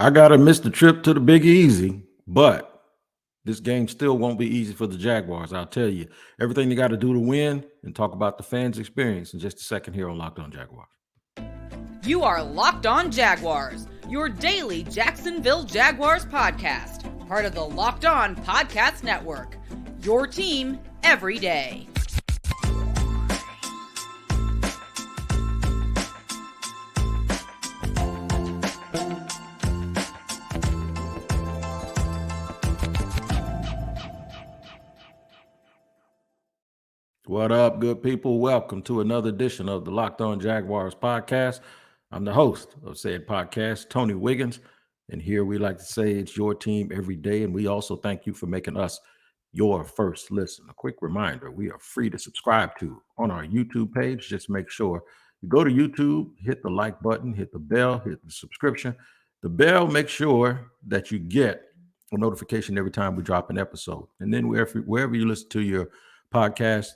I got to miss the trip to the Big Easy, but this game still won't be easy for the Jaguars. I'll tell you everything they got to do to win and talk about the fans' experience in just a second here on Locked On Jaguars. You are Locked On Jaguars, your daily Jacksonville Jaguars podcast, part of the Locked On Podcast Network, your team every day. What up, good people? Welcome to another edition of the Locked On Jaguars podcast. I'm the host of said podcast, Tony Wiggins, and here we like to say it's your team every day, and we also thank you for making us your first listen. A quick reminder, we are free to subscribe to on our YouTube page. Just make sure you go to YouTube, hit the like button, hit the bell, hit the subscription. The bell, make sure that you get a notification every time we drop an episode. And then wherever you listen to your podcast,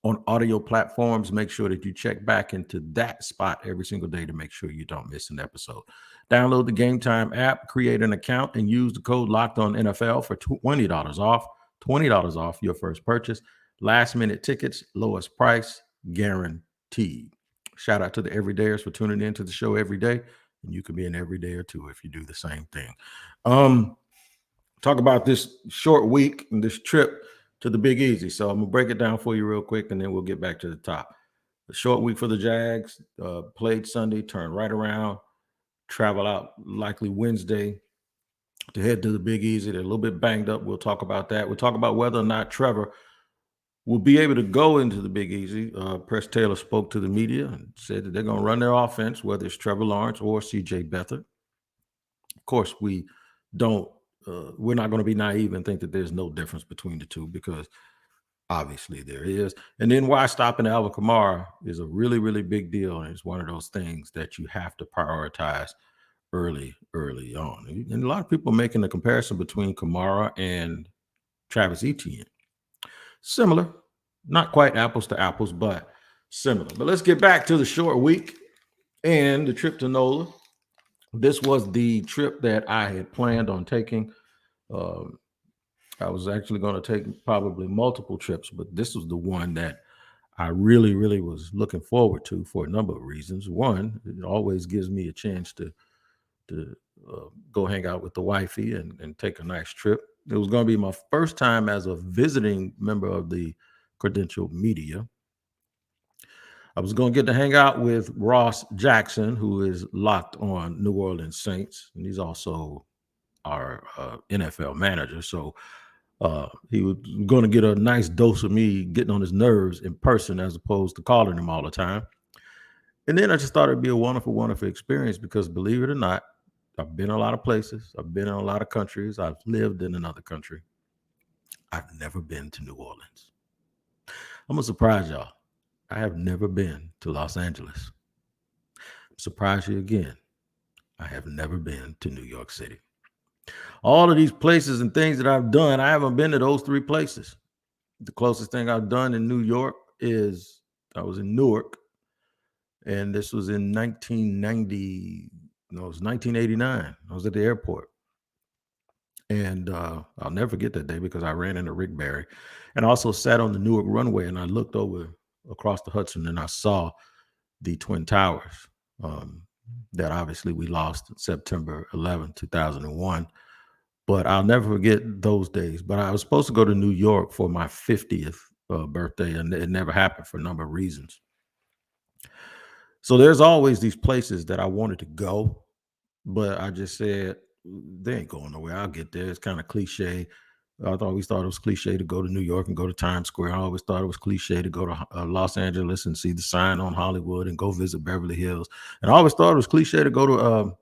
on audio platforms, make sure that you check back into that spot every single day to make sure you don't miss an episode. Download the Gametime app, create an account, and use the code LOCKEDONNFL for $20 off. $20 off your first purchase. Last minute tickets, lowest price, guaranteed. Shout out to the everydayers for tuning in to the show every day. And you could be an everydayer too if you do the same thing. Talk about this short week and this trip to the Big Easy. So I'm going to break it down for you real quick, and then we'll get back to the top. A short week for the Jags, played Sunday, turned right around, travel out likely Wednesday to head to the Big Easy. They're a little bit banged up. We'll talk about that. We'll talk about whether or not Trevor will be able to go into the Big Easy. Press Taylor spoke to the media and said that they're going to run their offense, whether it's Trevor Lawrence or C.J. Beathard. Of course, we're not going to be naive and think that there's no difference between the two, because obviously there is. And then why stopping Alvin Kamara is a really, really big deal. And it's one of those things that you have to prioritize early on. And a lot of people making the comparison between Kamara and Travis Etienne. Similar, not quite apples to apples, but similar. But let's get back to the short week and the trip to NOLA. This was the trip that I had planned on taking. I was actually going to take probably multiple trips, but this was the one that I really, really was looking forward to for a number of reasons. One, it always gives me a chance to go hang out with the wifey and take a nice trip. It was going to be my first time as a visiting member of the credentialed media. I was going to get to hang out with Ross Jackson, who is locked on New Orleans Saints, and he's also our NFL manager. So he was going to get a nice dose of me getting on his nerves in person as opposed to calling him all the time. And then I just thought it'd be a wonderful, wonderful experience because, believe it or not, I've been a lot of places. I've been in a lot of countries. I've lived in another country. I've never been to New Orleans. I'm going to surprise y'all. I have never been to Los Angeles. Surprise you again. I have never been to New York City. All of these places and things that I've done, I haven't been to those three places. The closest thing I've done in New York is I was in Newark, and this was in 1990. No, it was 1989. I was at the airport. And I'll never forget that day because I ran into Rick Barry and also sat on the Newark runway, and I looked over across the Hudson and I saw the Twin Towers that obviously we lost September 11, 2001. But I'll never forget those days. But I was supposed to go to New York for my 50th birthday, and it never happened for a number of reasons. So there's always these places that I wanted to go, but I just said, they ain't going nowhere. I'll get there. It's kind of cliche. I always thought it was cliche to go to New York and go to Times Square. I always thought it was cliche to go to Los Angeles and see the sign on Hollywood and go visit Beverly Hills. And I always thought it was cliche to go to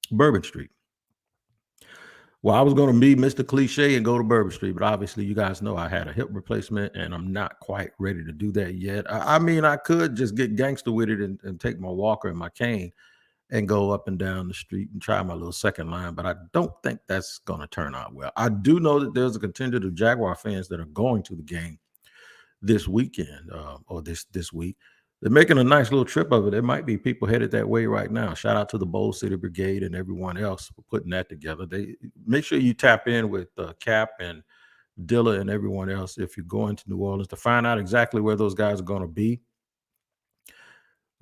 Bourbon Street. Well, I was going to be Mr. Cliche and go to Bourbon Street, but obviously you guys know I had a hip replacement and I'm not quite ready to do that yet. I mean, I could just get gangster with it and take my walker and my cane and go up and down the street and try my little second line, but I don't think that's going to turn out well. I do know that there's a contingent of Jaguar fans that are going to the game this weekend or this week. they're making a nice little trip of it. There might be people headed that way right now. Shout out to the Bowl City Brigade and everyone else for putting that together. They make sure you tap in with Cap and Dilla and everyone else if you're going to New Orleans to find out exactly where those guys are going to be.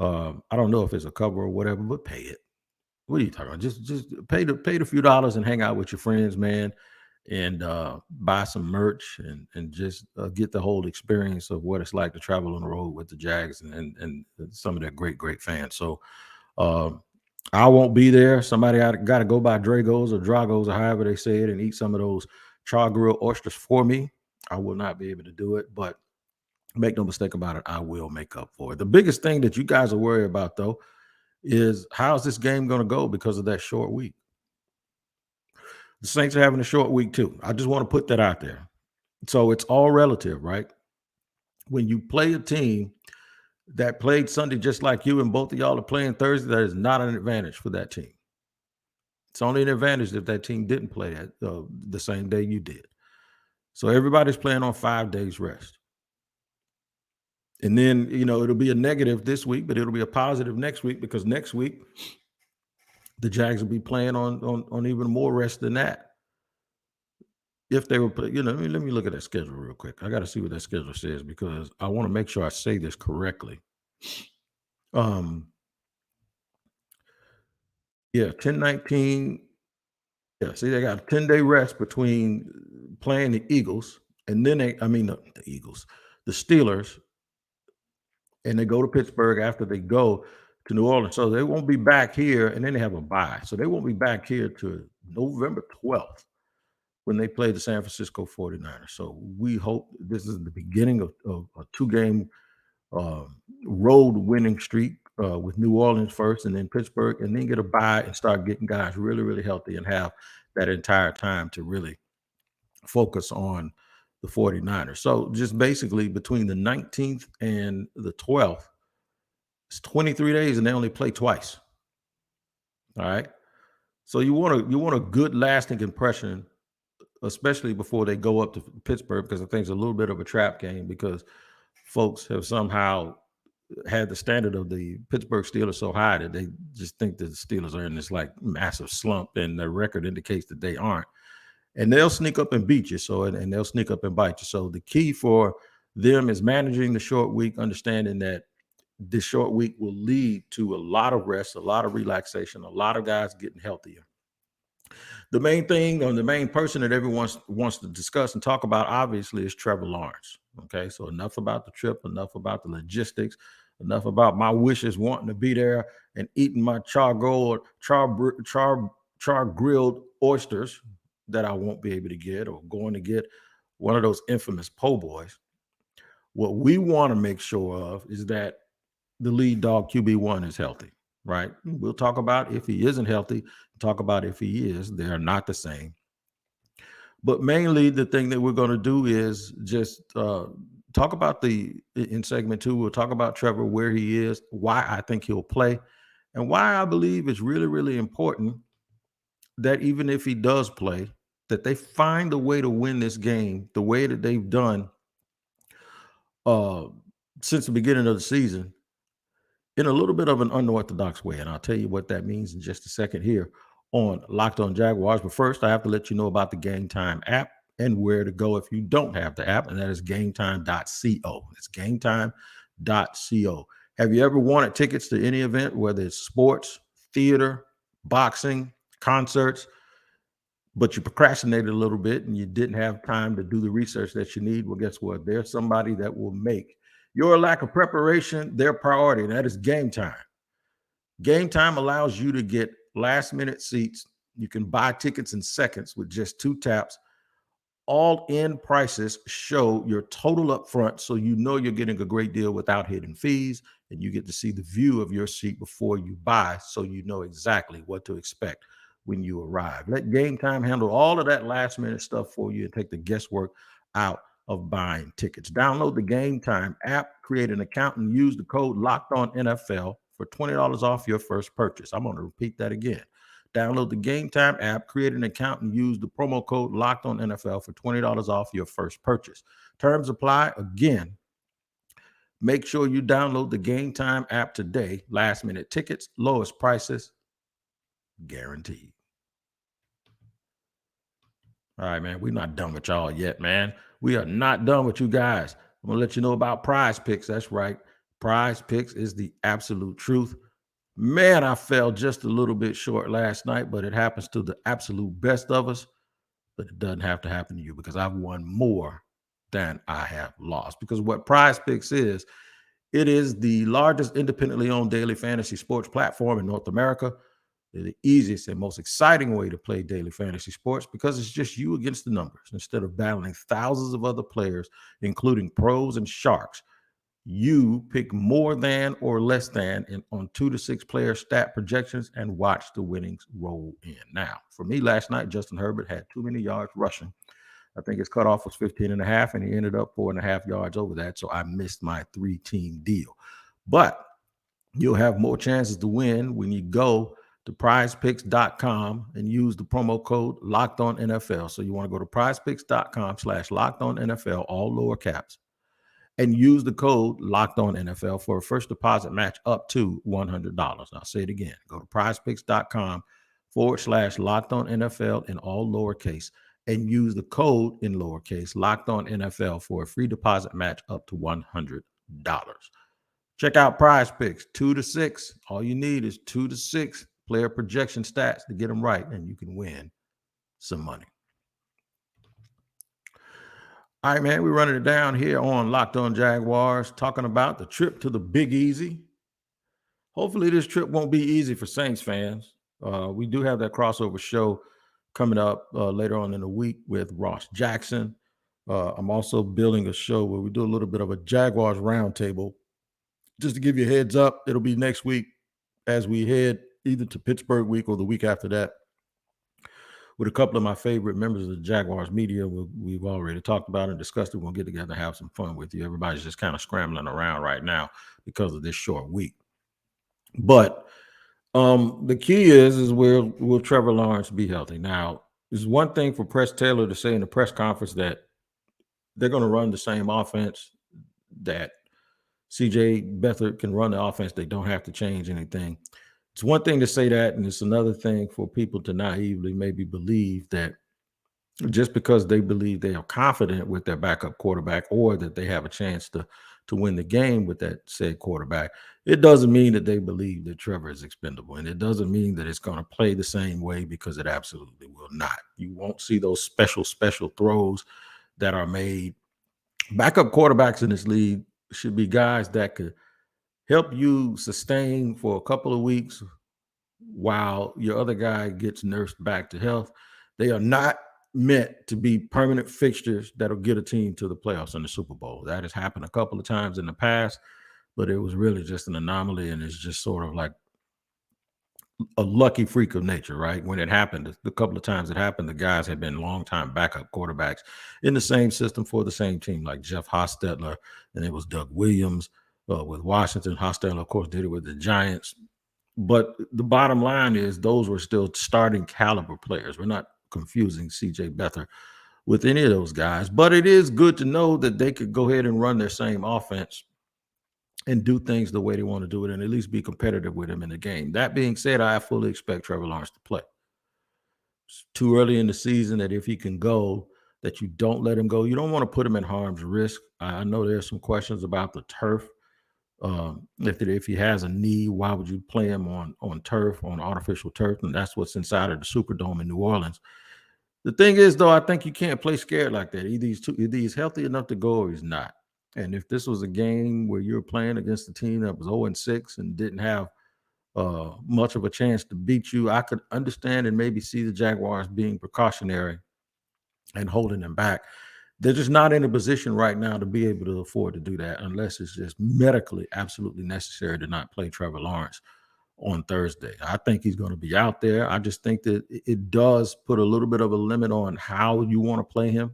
I don't know if it's a cover or whatever, but pay it. What are you talking about? Just pay the few dollars and hang out with your friends, man, and buy some merch and just get the whole experience of what it's like to travel on the road with the Jags and some of their great fans. So I won't be there. Somebody got to go by Dragos or Dragos or however they say it and eat some of those char grilled oysters for me. I will not be able to do it, but make no mistake about it, I will make up for it. The biggest thing that you guys are worried about, though, is how's this game going to go because of that short week? The Saints are having a short week, too. I just want to put that out there. So it's all relative, right? When you play a team that played Sunday just like you and both of y'all are playing Thursday, that is not an advantage for that team. It's only an advantage if that team didn't play the same day you did. So everybody's playing on 5 days rest. And then, it'll be a negative this week, but it'll be a positive next week because next week the Jags will be playing on even more rest than that. If they were, let me look at that schedule real quick. I got to see what that schedule says because I want to make sure I say this correctly. Yeah, 10-19. Yeah, see, they got a 10-day rest between playing the Eagles and then the Eagles, the Steelers, and they go to Pittsburgh after they go to New Orleans. So they won't be back here, and then they have a bye. So they won't be back here to November 12th when they play the San Francisco 49ers. So we hope this is the beginning of a 2-game road winning streak with New Orleans first and then Pittsburgh, and then get a bye and start getting guys really, really healthy and have that entire time to really focus on the 49ers. So just basically between the 19th and the 12th, it's 23 days and they only play twice. All right. So you want a good lasting impression, especially before they go up to Pittsburgh, because I think it's a little bit of a trap game because folks have somehow had the standard of the Pittsburgh Steelers so high that they just think that the Steelers are in this like massive slump, and the record indicates that they aren't. And they'll sneak up and beat you. So, and they'll sneak up and bite you. So the key for them is managing the short week, understanding that this short week will lead to a lot of rest, a lot of relaxation, a lot of guys getting healthier. The main thing, or the main person that everyone wants to discuss and talk about, obviously, is Trevor Lawrence. Okay, so enough about the trip, enough about the logistics, enough about my wishes wanting to be there and eating my char grilled oysters that I won't be able to get, or going to get one of those infamous po' boys. What we want to make sure of is that the lead dog QB1 is healthy, right? We'll talk about if he isn't healthy, talk about if he is. They are not the same. But mainly the thing that we're going to do is just talk about in segment 2, we'll talk about Trevor, where he is, why I think he'll play, and why I believe it's really, really important that even if he does play, that they find a way to win this game the way that they've done since the beginning of the season, in a little bit of an unorthodox way. And I'll tell you what that means in just a second here on Locked On Jaguars. But first, I have to let you know about the Gametime app and where to go if you don't have the app, and that is gametime.co. It's gametime.co. Have you ever wanted tickets to any event, whether it's sports, theater, boxing, concerts, but you procrastinated a little bit and you didn't have time to do the research that you need? Well, guess what? There's somebody that will make your lack of preparation their priority, and that is Gametime. Gametime allows you to get last-minute seats. You can buy tickets in seconds with just 2 taps. All-in prices show your total up front, so you know you're getting a great deal without hidden fees, and you get to see the view of your seat before you buy, so you know exactly what to expect when you arrive. Let Gametime handle all of that last-minute stuff for you and take the guesswork out of buying tickets. Download the Gametime app, create an account, and use the code LOCKEDONNFL for $20 off your first purchase. I'm going to repeat that again. Download the Gametime app, create an account, and use the promo code LOCKEDONNFL for $20 off your first purchase. Terms apply. Again, Make sure you download the Gametime app today. Last minute tickets, lowest prices, guaranteed. All right, man. We're not done with y'all yet, man. We are not done with you guys. I'm going to let you know about PrizePicks. That's right. PrizePicks is the absolute truth. Man, I fell just a little bit short last night, but it happens to the absolute best of us. But it doesn't have to happen to you because I've won more than I have lost. Because what PrizePicks is, it is the largest independently owned daily fantasy sports platform in North America. They're the easiest and most exciting way to play daily fantasy sports because it's just you against the numbers. Instead of battling thousands of other players, including pros and sharks, you pick more than or less than on 2 to 6 player stat projections and watch the winnings roll in. Now, for me last night, Justin Herbert had too many yards rushing. I think his cutoff was 15.5, and he ended up 4.5 yards over that. So I missed my 3-team deal. But you'll have more chances to win when you go to prizepicks.com and use the promo code LOCKEDONNFL. So you want to go to prizepicks.com/LOCKEDONNFL, all lower caps, and use the code LOCKEDONNFL for a first deposit match up to $100. I'll say it again. Go to prizepicks.com/LOCKEDONNFL in all lowercase and use the code in lowercase LOCKEDONNFL for a free deposit match up to $100. Check out PrizePicks 2 to 6. All you need is 2 to 6 player projection stats to get them right, and you can win some money. All right, man, we're running it down here on Locked On Jaguars, talking about the trip to the Big Easy. Hopefully this trip won't be easy for Saints fans. We do have that crossover show coming up later on in the week with Ross Jackson. I'm also building a show where we do a little bit of a Jaguars roundtable. Just to give you a heads up, it'll be next week as we head either to Pittsburgh week or the week after that with a couple of my favorite members of the Jaguars media. We've already talked about and discussed it. We're going to get together and have some fun with you. Everybody's just kind of scrambling around right now because of this short week. But the key is will Trevor Lawrence be healthy? Now, there's one thing for Press Taylor to say in the press conference that they're going to run the same offense, that CJ Beathard can run the offense. They don't have to change anything. It's one thing to say that, and it's another thing for people to naively maybe believe that just because they believe they are confident with their backup quarterback or that they have a chance to win the game with that said quarterback, it doesn't mean that they believe that Trevor is expendable. And it doesn't mean that it's going to play the same way, because it absolutely will not. You won't see those special throws that are made. Backup quarterbacks in this league should be guys that could help you sustain for a couple of weeks while your other guy gets nursed back to health. They are not meant to be permanent fixtures that'll get a team to the playoffs and the Super Bowl. That has happened a couple of times in the past, but it was really just an anomaly, and it's just sort of like a lucky freak of nature, right? When it happened, the couple of times it happened, the guys had been longtime backup quarterbacks in the same system for the same team, like Jeff Hostetler, and it was Doug Williams with Washington. Hostetler, of course, did it with the Giants. But the bottom line is those were still starting caliber players. We're not confusing CJ Beathard with any of those guys, but it is good to know that they could go ahead and run their same offense and do things the way they want to do it, and at least be competitive with him in the game. That being said, I fully expect Trevor Lawrence to play. It's too early in the season that if he can go, that you don't let him go. You don't want to put him in harm's risk. I know there's some questions about the turf. If he has a knee, why would you play him on turf, on artificial turf? And that's what's inside of the Superdome in New Orleans. The thing is, though, I think you can't play scared like that. Either he's healthy enough to go or he's not. And if this was a game where you're playing against a team that was 0-6 and didn't have much of a chance to beat you, I could understand and maybe see the Jaguars being precautionary and holding them back. They're just not in a position right now to be able to afford to do that unless it's just medically absolutely necessary to not play Trevor Lawrence on Thursday. I think he's going to be out there. I just think that it does put a little bit of a limit on how you want to play him.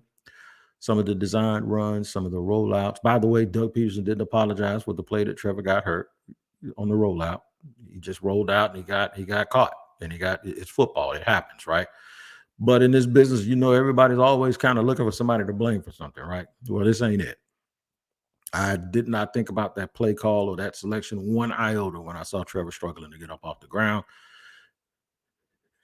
Some of the design runs, some of the rollouts. By the way, Doug Peterson didn't apologize for the play that Trevor got hurt on the rollout. He just rolled out and he got caught. And it's football. It happens, right? But in this business, everybody's always kind of looking for somebody to blame for something, right? Well, this ain't it. I did not think about that play call or that selection one iota when I saw Trevor struggling to get up off the ground.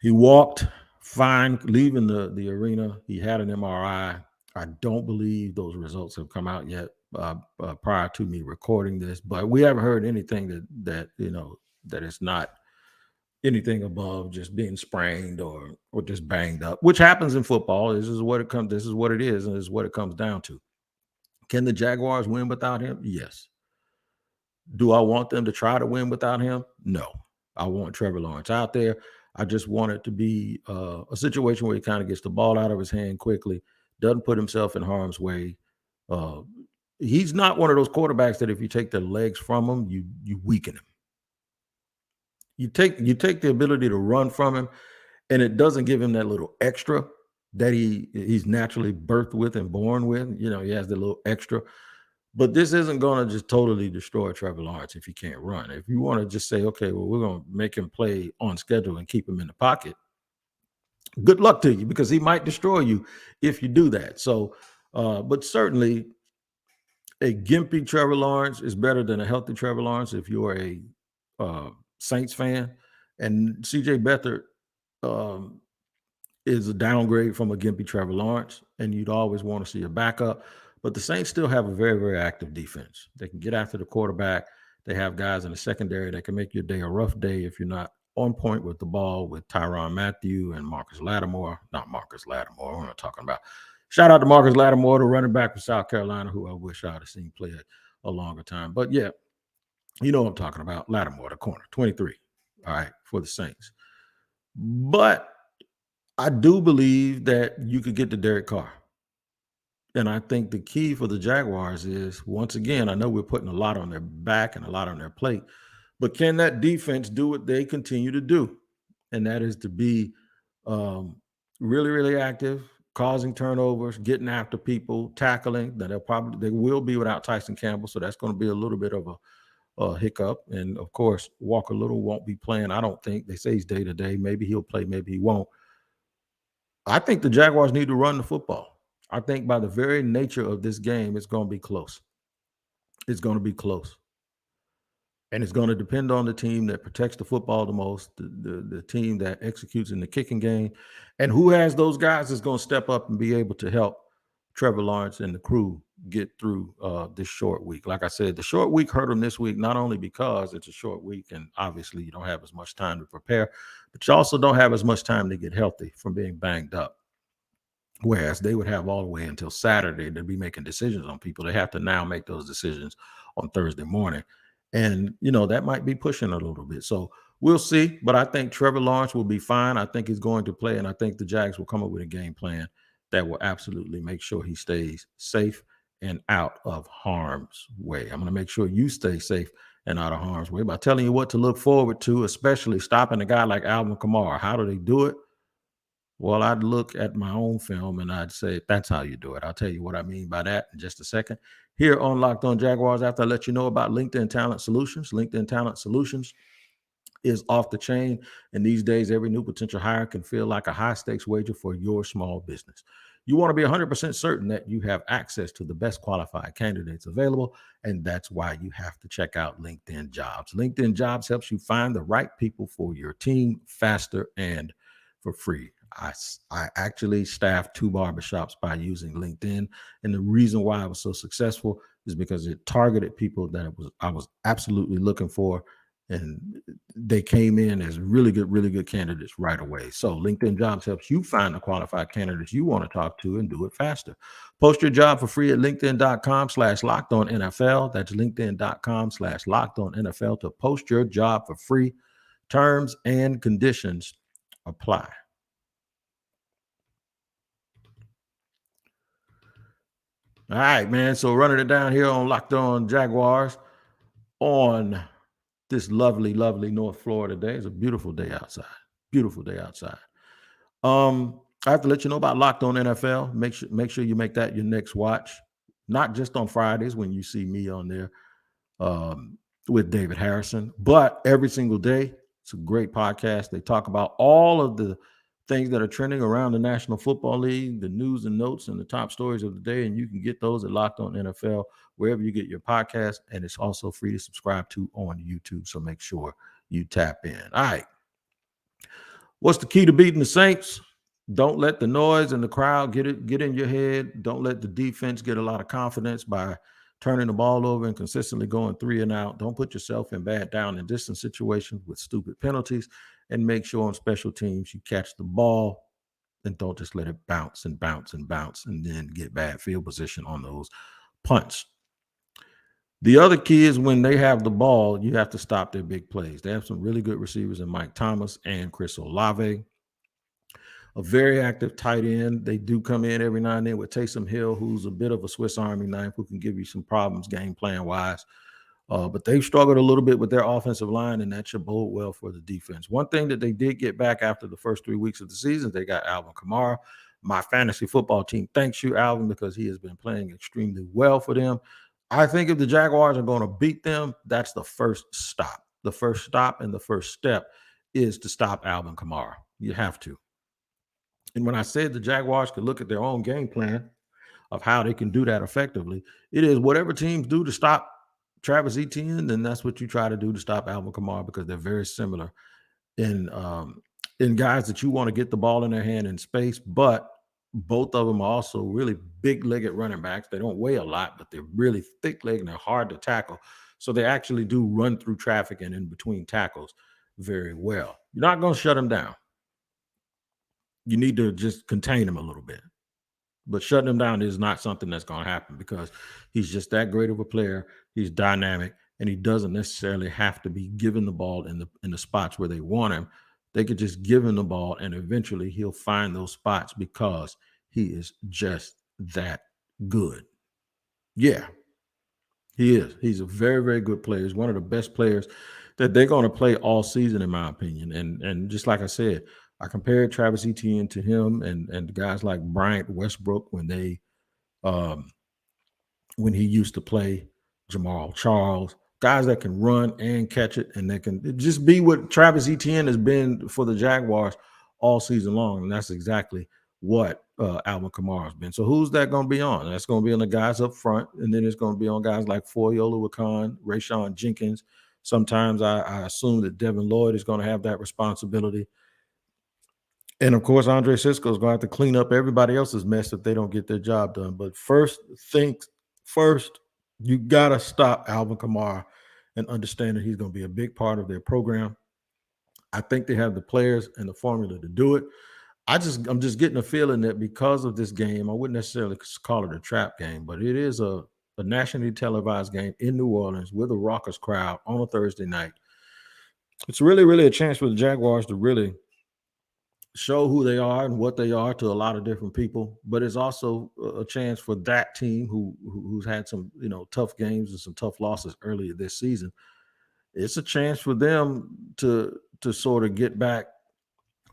He walked fine leaving the arena. He had an MRI. I don't believe those results have come out yet prior to me recording this, but we haven't heard anything that that it's not anything above just being sprained or just banged up, which happens in football. This is what it comes. This is what it is, and this is what it comes down to. Can the Jaguars win without him? Yes. Do I want them to try to win without him? No. I want Trevor Lawrence out there. I just want it to be a situation where he kind of gets the ball out of his hand quickly, doesn't put himself in harm's way. Uh, he's not one of those quarterbacks that if you take the legs from him, you weaken him. You take the ability to run from him, and it doesn't give him that little extra that he's naturally birthed with and born with. He has the little extra. But this isn't going to just totally destroy Trevor Lawrence if he can't run. If you want to just say, okay, well, we're going to make him play on schedule and keep him in the pocket, good luck to you, because he might destroy you if you do that. So, but certainly a gimpy Trevor Lawrence is better than a healthy Trevor Lawrence if you are a Saints fan. And CJ Beathard is a downgrade from a gimpy Trevor Lawrence, and you'd always want to see a backup. But the Saints still have a very, very active defense. They can get after the quarterback. They have guys in the secondary that can make your day a rough day if you're not on point with the ball, with Tyrann Mathieu and Marcus Lattimore. Not Marcus Lattimore, we're not talking about. Shout out to Marcus Lattimore, the running back from South Carolina, who I wish I would have seen play a longer time. But yeah, you know what I'm talking about. Lattimore, the corner, 23, all right, for the Saints. But I do believe that you could get to Derek Carr. And I think the key for the Jaguars is, once again, I know we're putting a lot on their back and a lot on their plate, but can that defense do what they continue to do? And that is to be really, really active, causing turnovers, getting after people, tackling. That they will be without Tyson Campbell, so that's going to be a little bit of a hiccup. And of course, Walker Little won't be playing. I don't think. They say he's day to day. Maybe he'll play, maybe he won't. I think the Jaguars need to run the football. I think by the very nature of this game, it's going to be close. It's going to be close. And it's going to depend on the team that protects the football the most, the team that executes in the kicking game, and who has those guys that's going to step up and be able to help Trevor Lawrence and the crew get through this short week. Like I said, the short week hurt them this week, not only because it's a short week and obviously you don't have as much time to prepare, but you also don't have as much time to get healthy from being banged up. Whereas they would have all the way until Saturday to be making decisions on people. They have to now make those decisions on Thursday morning. And, that might be pushing a little bit. So we'll see. But I think Trevor Lawrence will be fine. I think he's going to play. And I think the Jags will come up with a game plan that will absolutely make sure he stays safe and out of harm's way. I'm going to make sure you stay safe and out of harm's way by telling you what to look forward to, especially stopping a guy like Alvin Kamara. How do they do it? Well, I'd look at my own film and I'd say, that's how you do it. I'll tell you what I mean by that in just a second. Here on Locked On Jaguars, after I let you know about LinkedIn Talent Solutions. LinkedIn Talent Solutions is off the chain. And these days, every new potential hire can feel like a high-stakes wager for your small business. You want to be 100% certain that you have access to the best qualified candidates available, and that's why you have to check out LinkedIn Jobs. LinkedIn Jobs helps you find the right people for your team faster and for free. I actually staffed 2 barbershops by using LinkedIn. And the reason why I was so successful is because it targeted people that I was absolutely looking for. And they came in as really good candidates right away. So LinkedIn Jobs helps you find the qualified candidates you want to talk to and do it faster. Post your job for free at linkedin.com/lockedonnfl. That's linkedin.com/lockedonnfl to post your job for free. Terms and conditions apply. All right, man. So running it down here on Locked On Jaguars on this lovely, lovely North Florida day. It's a beautiful day outside. Beautiful day outside. I have to let you know about Locked On NFL. Make sure you make that your next watch. Not just on Fridays when you see me on there with David Harrison, but every single day. It's a great podcast. They talk about all of the things that are trending around the National Football League, the news and notes, and the top stories of the day. And you can get those at Locked On NFL, wherever you get your podcast. And it's also free to subscribe to on YouTube. So make sure you tap in. All right. What's the key to beating the Saints? Don't let the noise and the crowd get in your head. Don't let the defense get a lot of confidence by turning the ball over and consistently going 3 and out. Don't put yourself in bad down and distance situations with stupid penalties, and make sure on special teams you catch the ball and don't just let it bounce and bounce and bounce and then get bad field position on those punts. The other key is when they have the ball, you have to stop their big plays. They have some really good receivers in Mike Thomas and Chris Olave. A very active tight end. They do come in every now and then with Taysom Hill, who's a bit of a Swiss Army knife, who can give you some problems game plan wise. But they've struggled a little bit with their offensive line, and that should bode well for the defense. One thing that they did get back after the first 3 weeks of the season, they got Alvin Kamara. My fantasy football team thanks you, Alvin, because he has been playing extremely well for them. I think if the Jaguars are going to beat them, that's the first stop. The first stop and the first step is to stop Alvin Kamara. You have to. And when I said the Jaguars could look at their own game plan of how they can do that effectively, it is whatever teams do to stop Travis Etienne, then that's what you try to do to stop Alvin Kamara, because they're very similar in guys that you want to get the ball in their hand in space, but both of them are also really big-legged running backs. They don't weigh a lot, but they're really thick-legged and they're hard to tackle. So they actually do run through traffic and in between tackles very well. You're not going to shut them down. You need to just contain them a little bit. But shutting him down is not something that's going to happen, because he's just that great of a player. He's dynamic, and he doesn't necessarily have to be given the ball in the spots where they want him. They could just give him the ball, and eventually he'll find those spots because he is just that good. Yeah, he is. He's a very, very good player. He's one of the best players that they're going to play all season, in my opinion. And just like I said, I compared Travis Etienne to him and guys like Bryant Westbrook when he used to play, Jamal Charles, guys that can run and catch it, and they can just be what Travis Etienne has been for the Jaguars all season long. And that's exactly what Alvin Kamara has been. So who's that going to be on? That's going to be on the guys up front, and then it's going to be on guys like Foye Oluokun, Rayshawn Jenkins. Sometimes I assume that Devin Lloyd is going to have that responsibility. And, of course, Andre Cisco is going to have to clean up everybody else's mess if they don't get their job done. But first, you got to stop Alvin Kamara and understand that he's going to be a big part of their program. I think they have the players and the formula to do it. I'm just getting a feeling that because of this game, I wouldn't necessarily call it a trap game, but it is a nationally televised game in New Orleans with a raucous crowd on a Thursday night. It's really, really a chance for the Jaguars to really show who they are and what they are to a lot of different people, but it's also a chance for that team who's had some tough games and some tough losses earlier this season. It's a chance for them to sort of get back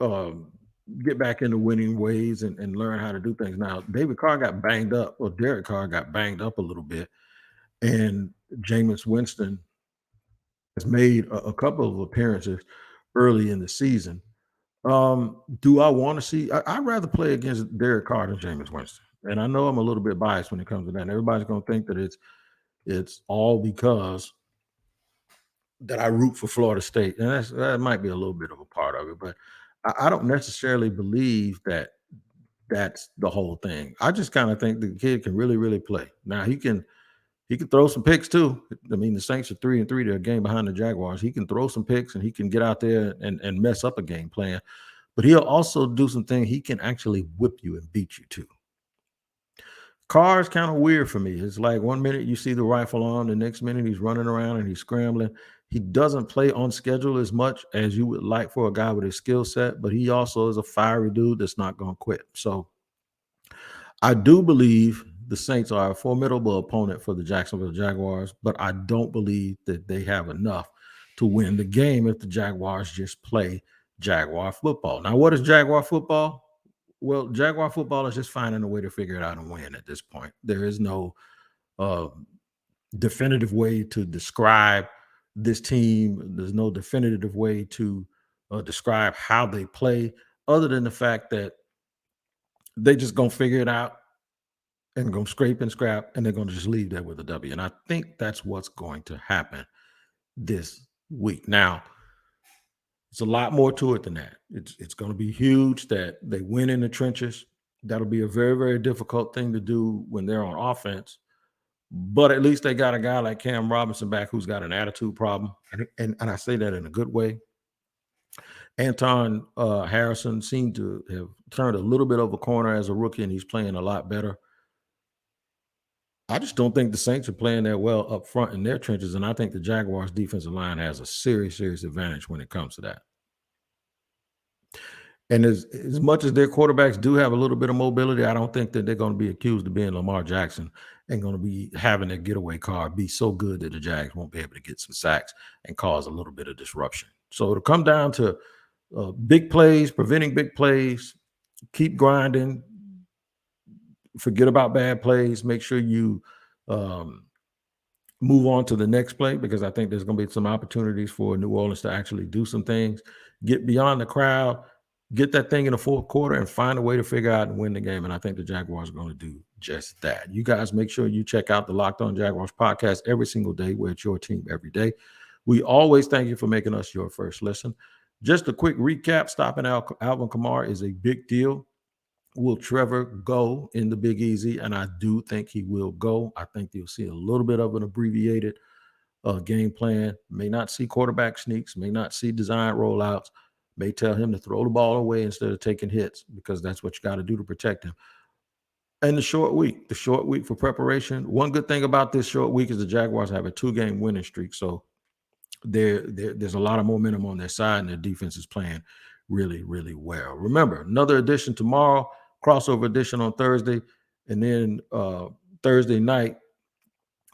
into winning ways and learn how to do things. Now, Derek Carr got banged up a little bit, and Jameis Winston has made a couple of appearances early in the season. Do I want to see? I'd rather play against Derek Carr than Jameis Winston, and I know I'm a little bit biased when it comes to that. And everybody's going to think that it's all because that I root for Florida State, and that might be a little bit of a part of it, but I don't necessarily believe that that's the whole thing. I just kind of think the kid can really, really play. Now he can throw some picks too. I mean, the Saints are 3-3. They're a game behind the Jaguars. He can throw some picks, and he can get out there and mess up a game plan. But he'll also do some things. He can actually whip you and beat you too. Carr is kind of weird for me. It's like 1 minute you see the rifle on, the next minute he's running around and he's scrambling. He doesn't play on schedule as much as you would like for a guy with his skill set, but he also is a fiery dude that's not going to quit. So I do believe the Saints are a formidable opponent for the Jacksonville Jaguars, but I don't believe that they have enough to win the game if the Jaguars just play Jaguar football. Now, what is Jaguar football? Well, Jaguar football is just finding a way to figure it out and win at this point. There is no definitive way to describe this team. There's no definitive way to describe how they play. other than the fact that they just gonna figure it out and gonna scrape and scrap, and they're gonna just leave there with a W. And I think that's what's going to happen this week. Now, it's a lot more to it than that. It's going to be huge that they win in the trenches. That'll be a very, very difficult thing to do when they're on offense. But at least they got a guy like Cam Robinson back who's got an attitude problem. And I say that in a good way. Anton Harrison seemed to have turned a little bit of a corner as a rookie, and he's playing a lot better. I just don't think the Saints are playing that well up front in their trenches, and I think the Jaguars' defensive line has a serious, serious advantage when it comes to that. And as much as their quarterbacks do have a little bit of mobility, I don't think that they're going to be accused of being Lamar Jackson and going to be having their getaway car be so good that the Jags won't be able to get some sacks and cause a little bit of disruption. So it'll come down to big plays, preventing big plays, keep grinding, forget about bad plays, make sure you move on to the next play, because I think there's going to be some opportunities for New Orleans to actually do some things, get beyond the crowd, get that thing in the fourth quarter, and find a way to figure out and win the game. And I think the Jaguars are going to do just that. You guys make sure you check out the Locked On Jaguars podcast every single day, where it's your team every day. We always thank you for making us your first listen. Just a quick recap, stopping Alvin Kamara is a big deal. Will Trevor go in the Big Easy? And I do think he will go. I think you'll see a little bit of an abbreviated game plan. May not see quarterback sneaks, may not see design rollouts, may tell him to throw the ball away instead of taking hits, because that's what you got to do to protect him. And the short week for preparation. One good thing about this short week is the Jaguars have a 2-game winning streak. So there's a lot of momentum on their side, and their defense is playing really, really well. Remember, another edition tomorrow, crossover edition on Thursday, and then Thursday night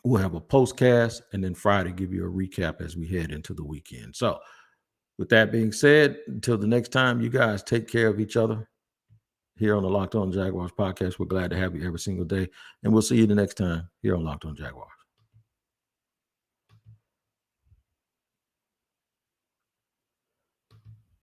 we'll have a postcast, and then Friday give you a recap as we head into the weekend. So with that being said, until the next time, you guys take care of each other here on the Locked On Jaguars podcast. We're glad to have you every single day, and we'll see you the next time here on Locked On Jaguars.